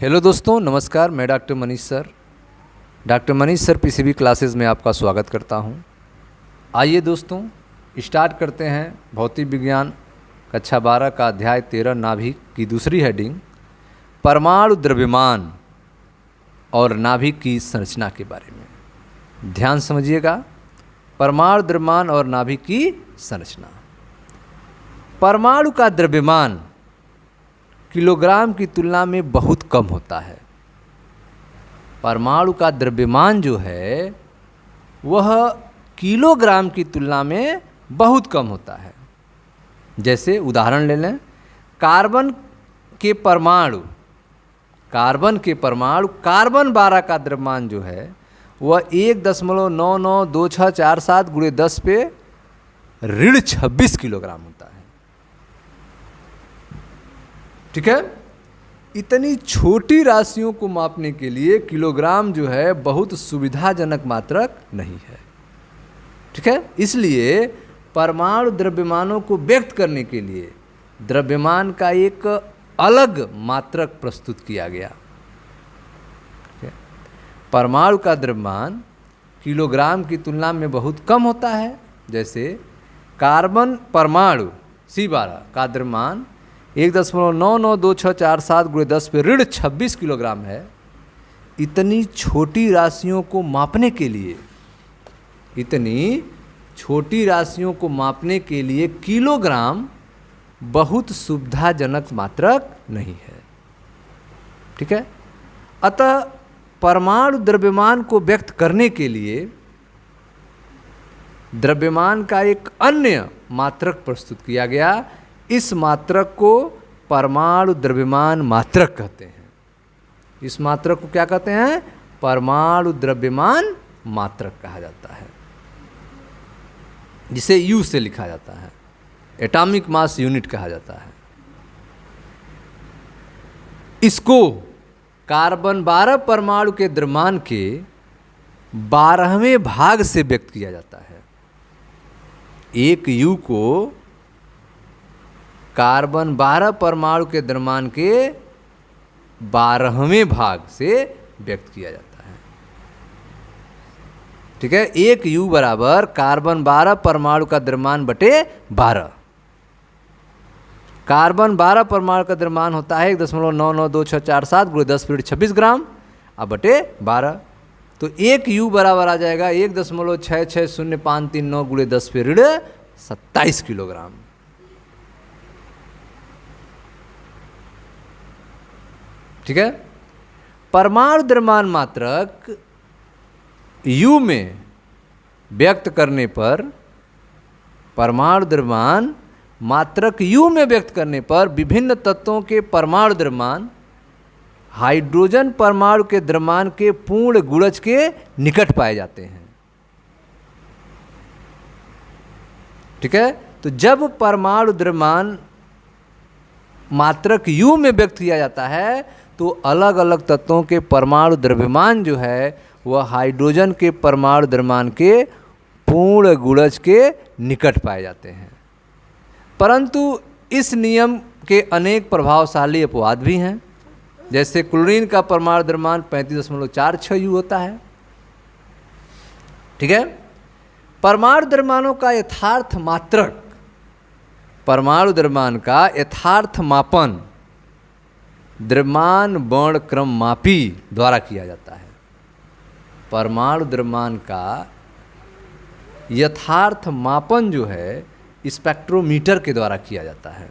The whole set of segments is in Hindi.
हेलो दोस्तों, नमस्कार। मैं doctor Manish sir PCB classes में आपका स्वागत करता हूं। आइए दोस्तों, स्टार्ट करते हैं भौतिक विज्ञान कक्षा 12 का अध्याय 13 नाभिक की दूसरी हेडिंग परमाणु द्रव्यमान और नाभिक की संरचना के बारे में। ध्यान समझिएगा, परमाणु द्रव्यमान और नाभिक की संरचना। परमाणु का द्रव्यमान किलोग्राम की तुलना में बहुत कम होता है। परमाणु का द्रव्यमान जो है वह किलोग्राम की तुलना में बहुत कम होता है। जैसे उदाहरण ले लें, कार्बन के परमाणु कार्बन 12 का द्रव्यमान जो है वह 1.992647 × 10 पे ऋण 26 किलोग्राम होता है। ठीक है, इतनी छोटी राशियों को मापने के लिए किलोग्राम जो है बहुत सुविधाजनक मात्रक नहीं है। ठीक है, इसलिए परमाणु द्रव्यमानों को व्यक्त करने के लिए द्रव्यमान का एक अलग मात्रक प्रस्तुत किया गया। परमाणु का द्रव्यमान किलोग्राम की तुलना में बहुत कम होता है। जैसे कार्बन परमाणु C12 का द्रव्यमान 1.992647 × 10 पे ऋण 26 किलोग्राम है। इतनी छोटी राशियों को मापने के लिए किलोग्राम बहुत सुविधाजनक मात्रक नहीं है। ठीक है, अतः परमाणु द्रव्यमान को व्यक्त करने के लिए द्रव्यमान का एक अन्य मात्रक प्रस्तुत किया गया। इस मात्रक को परमाणु द्रव्यमान मात्रक कहते हैं। इस मात्रक को क्या कहते हैं? परमाणु द्रव्यमान मात्रक कहा जाता है, जिसे U से लिखा जाता है, एटॉमिक मास यूनिट कहा जाता है। इसको कार्बन 12 परमाणु के द्रव्यमान के 12वें भाग से व्यक्त किया जाता है। एक U को कार्बन 12 परमाणु के द्रव्यमान के 12वें भाग से व्यक्त किया जाता है। ठीक है, एक U बराबर कार्बन 12 परमाणु का द्रव्यमान बटे 12। कार्बन 12 परमाणु का द्रव्यमान होता है 1.992647 × 10 / 26 ग्राम अब बटे 12। तो एक U बराबर आ जाएगा 1.660539 × 10 / 27 किलोग्राम। ठीक है, परमाणु द्रव्यमान मात्रक U में व्यक्त करने पर विभिन्न तत्वों के परमाणु द्रव्यमान हाइड्रोजन परमाणु के द्रव्यमान के पूर्ण गुणज के निकट पाए जाते हैं। ठीक है, तो जब परमाणु द्रव्यमान मात्रक U में व्यक्त किया जाता है तो अलग अलग तत्वों के परमाणु द्रव्यमान जो है वह हाइड्रोजन के परमाणु द्रव्यमान के पूर्ण गुणज के निकट पाए जाते हैं। परंतु इस नियम के अनेक प्रभावशाली अपवाद भी हैं। जैसे क्लोरीन का परमाणु द्रव्यमान 35.46 U होता है। ठीक है, परमाणु द्रव्यमानों का यथार्थ मात्रक, परमाणु द्रव्यमान का यथार्थ मापन द्रव्यमान वर्णक्रम मापी द्वारा किया जाता है। परमाणु द्रव्यमान का यथार्थ मापन जो है स्पेक्ट्रोमीटर के द्वारा किया जाता है।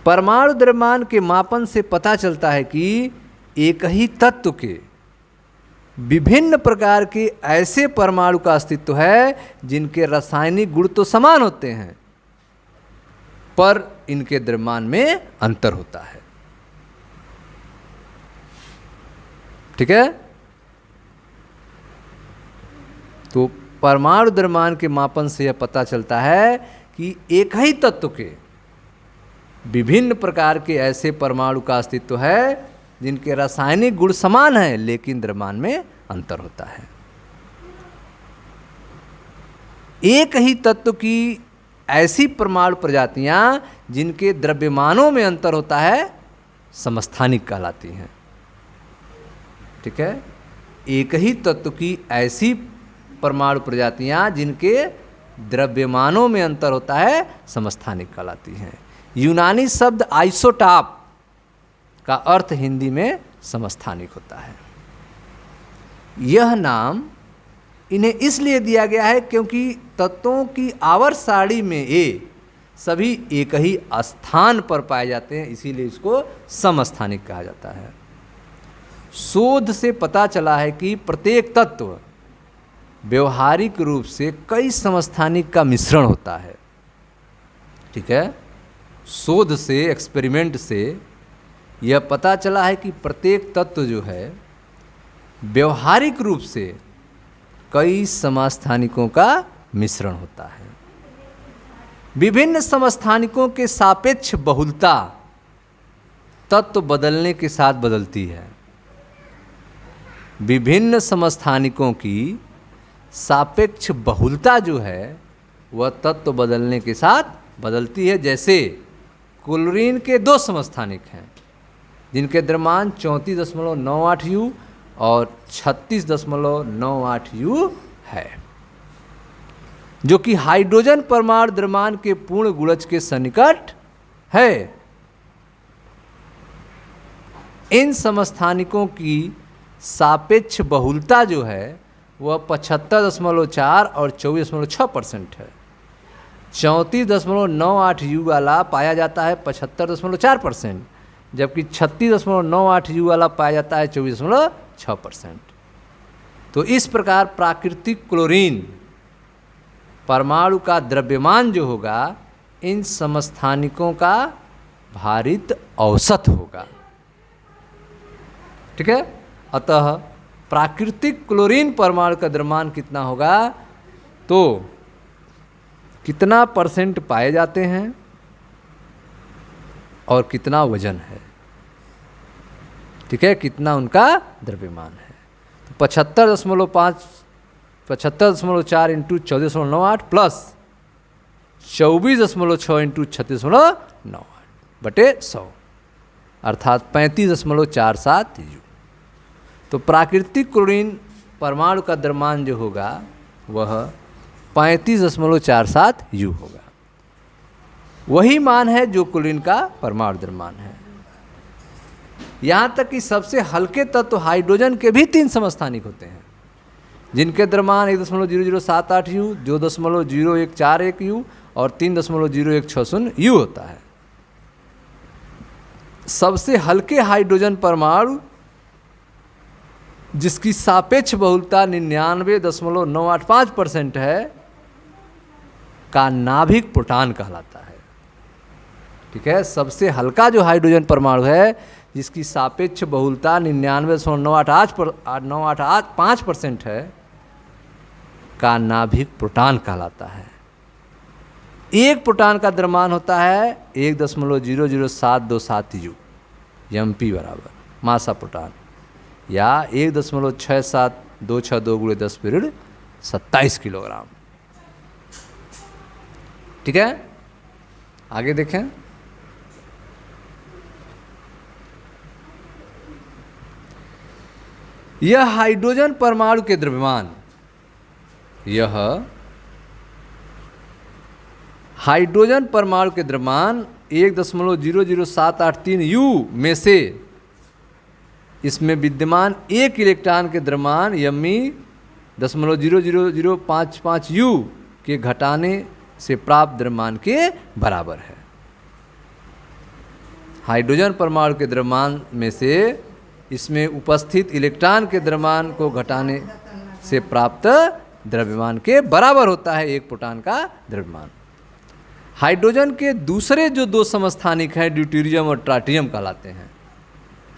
परमाणु द्रव्यमान के मापन से पता चलता है कि एक ही तत्व के विभिन्न प्रकार के ऐसे परमाणु का अस्तित्व है जिनके रासायनिक गुण तो समान होते हैं पर इनके द्रव्यमान में अंतर होता है। ठीक है, तो परमाणु द्रव्यमान के मापन से यह पता चलता है कि एक ही तत्व के विभिन्न प्रकार के ऐसे परमाणु का अस्तित्व है जिनके रासायनिक गुण समान हैं लेकिन द्रव्यमान में अंतर होता है। एक ही तत्व की ऐसी परमाणु प्रजातियां जिनके द्रव्यमानों में अंतर होता है समस्थानिक कहलाती हैं। ठीक है, एक ही तत्व की ऐसी परमाणु प्रजातियां जिनके द्रव्यमानों में अंतर होता है समस्थानिक कहलाती हैं। यूनानी शब्द आइसोटॉप का अर्थ हिंदी में समस्थानिक होता है। यह नाम इन्हें इसलिए दिया गया है क्योंकि तत्वों की आवर्त सारणी में ये सभी एक ही स्थान पर पाए जाते हैं, इसीलिए इसको समस्थानिक कहा जाता है। शोध से पता चला है कि प्रत्येक तत्व व्यवहारिक रूप से कई समस्थानिक का मिश्रण होता है। ठीक है, शोध से, एक्सपेरिमेंट से यह पता चला है कि प्रत्येक तत्व जो है व्यवहारिक रूप से कई समस्थानिकों का मिश्रण होता है। विभिन्न समस्थानिकों के सापेक्ष बहुलता तत्व बदलने के साथ बदलती है। विभिन्न समस्थानिकों की सापेक्ष बहुलता जो है वह तत्व बदलने के साथ बदलती है। जैसे क्लोरीन के 2 समस्थानिक हैं जिनके द्रव्यमान 34.98 U और 36.98 U है, जो कि हाइड्रोजन परमाणु द्रव्यमान के पूर्ण गुणज के सन्निकट है। इन समस्थानिकों की सापेक्ष बहुलता जो है वह 75.4 और 24.6% है। 34.98 U वाला पाया जाता है 75.4%, जबकि 36.98 U वाला पाया जाता है 24.6%। तो इस प्रकार प्राकृतिक क्लोरीन परमाणु का द्रव्यमान जो होगा इन समस्थानिकों का भारित औसत होगा। ठीक है, अतः प्राकृतिक क्लोरीन परमाणु का द्रव्यमान कितना होगा, तो कितना % पाए जाते हैं और कितना वजन है। ठीक है, कितना उनका द्रव्यमान है। तो 75.5 75.4 इंटू 14.98 प्लस 24.6 इंटू 36.98 बटे 100 अर्थात 35.47 U। तो प्राकृतिक क्लोरीन परमाणु का द्रव्यमान जो होगा वह 35.47 U होगा। वही मान है जो क्लोरीन का परमाणु द्रव्यमान है। यहाँ तक कि सबसे हल्के तत्व हाइड्रोजन के भी 3 समस्थानिक होते हैं जिनके द्रव्यमान 1.0078 U, 2.0141 U और 3.0160 U होता है। सबसे हल्के हाइड्रोजन परमाणु जिसकी सापेक्ष बहुलता 99.985% है का नाभिक प्रोटॉन कहलाता है। ठीक है, सबसे हल्का जो हाइड्रोजन परमाणु है जिसकी सापेक्ष बहुलता 99.985% है का नाभिक प्रोटॉन कहलाता है। एक प्रोटॉन का द्रव्यमान होता है 1.00727 U MP बराबर मासा प्रोटॉन या 1.67262 × 10⁻27 किलोग्राम। ठीक है, आगे देखें। यह हाइड्रोजन परमाणु के द्रव्यमान, यह हाइड्रोजन परमाणु के द्रव्यमान 1.00783 U में से इसमें विद्यमान एक इलेक्ट्रॉन के द्रव्यमान यम्मी 0.00055 U के घटाने से प्राप्त द्रव्यमान के बराबर है। हाइड्रोजन परमाणु के द्रव्यमान में से इसमें उपस्थित इलेक्ट्रॉन के द्रव्यमान को घटाने से प्राप्त द्रव्यमान के बराबर होता है एक प्रोटॉन का द्रव्यमान। हाइड्रोजन के दूसरे जो 2 समस्थानिक हैं ड्यूटेरियम और ट्राइटियम कहलाते हैं।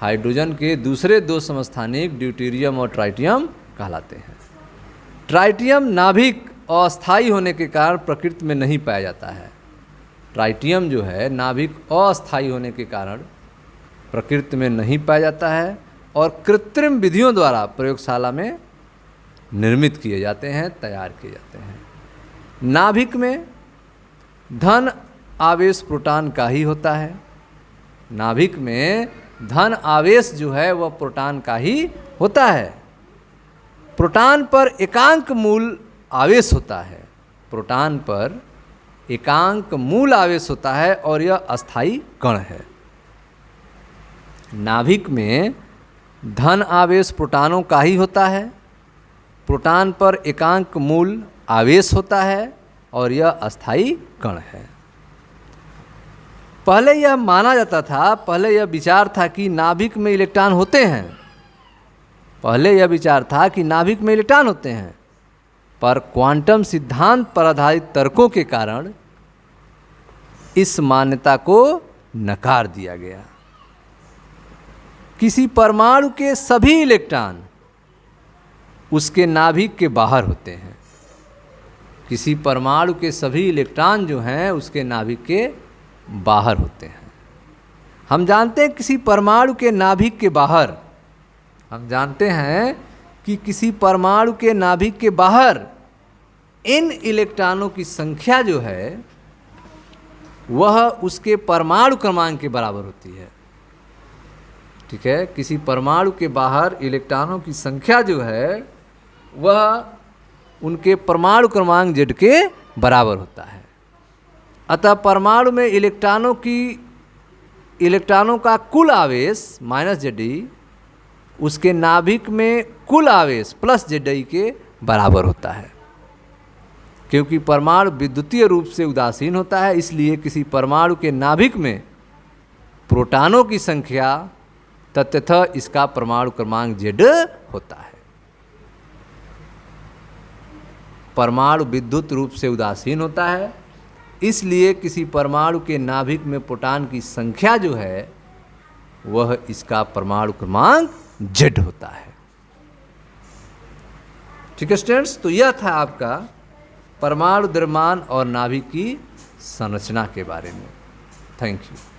हाइड्रोजन के दूसरे 2 समस्थानिक ड्यूटेरियम और ट्राइटियम कहलाते हैं। ट्राइटियम नाभिक अस्थायी होने के कारण प्रकृति में नहीं पाया जाता है। ट्राइटियम जो है नाभिक अस्थायी होने के कारण प्रकृति में नहीं पाया जाता है और कृत्रिम विधियों द्वारा प्रयोगशाला में निर्मित किए जाते हैं, तैयार किए जाते हैं। नाभिक में धन आवेश प्रोटॉन का ही होता है। नाभिक में धन आवेश जो है वह प्रोटॉन का ही होता है। प्रोटॉन पर एकांक मूल आवेश होता है, प्रोटॉन पर एकांक मूल आवेश होता है और यह अस्थायी कण है। नाभिक में धन आवेश प्रोटॉनों का ही होता है, प्रोटॉन पर एकांक मूल आवेश होता है और यह अस्थायी कण है। पहले यह माना जाता था, पहले यह विचार था कि नाभिक में इलेक्ट्रॉन होते हैं, पहले यह विचार था कि नाभिक में इलेक्ट्रॉन होते हैं, पर क्वांटम सिद्धांत पर आधारित तर्कों के कारण इस मान्यता को नकार दिया गया। किसी परमाणु के सभी इलेक्ट्रॉन उसके नाभिक के बाहर होते हैं, किसी परमाणु के सभी इलेक्ट्रॉन जो हैं उसके नाभिक के बाहर होते हैं। हम जानते हैं किसी परमाणु के नाभिक के बाहर, हम जानते हैं कि किसी परमाणु के नाभिक के बाहर इन इलेक्ट्रॉनों की संख्या जो है वह उसके परमाणु क्रमांक के बराबर होती है। ठीक है, किसी परमाणु के बाहर इलेक्ट्रॉनों की संख्या जो है वह उनके परमाणु क्रमांक Z के बराबर होता है। अतः परमाणु में इलेक्ट्रॉनों का कुल आवेश -Zi उसके नाभिक में कुल आवेश +Zi के बराबर होता है। क्योंकि परमाणु विद्युतीय रूप से उदासीन होता है, इसलिए किसी परमाणु के नाभिक में प्रोटॉनों की संख्या तथ्यतः इसका परमाणु क्रमांक Z होता है। परमाणु विद्युत रूप से उदासीन होता है, इसलिए किसी परमाणु के नाभिक में प्रोटॉन की संख्या जो है वह इसका परमाणु क्रमांक Z होता है। ठीक है स्टूडेंट्स, तो यह था आपका परमाणु द्रव्यमान और नाभिक की संरचना के बारे में। Thank you.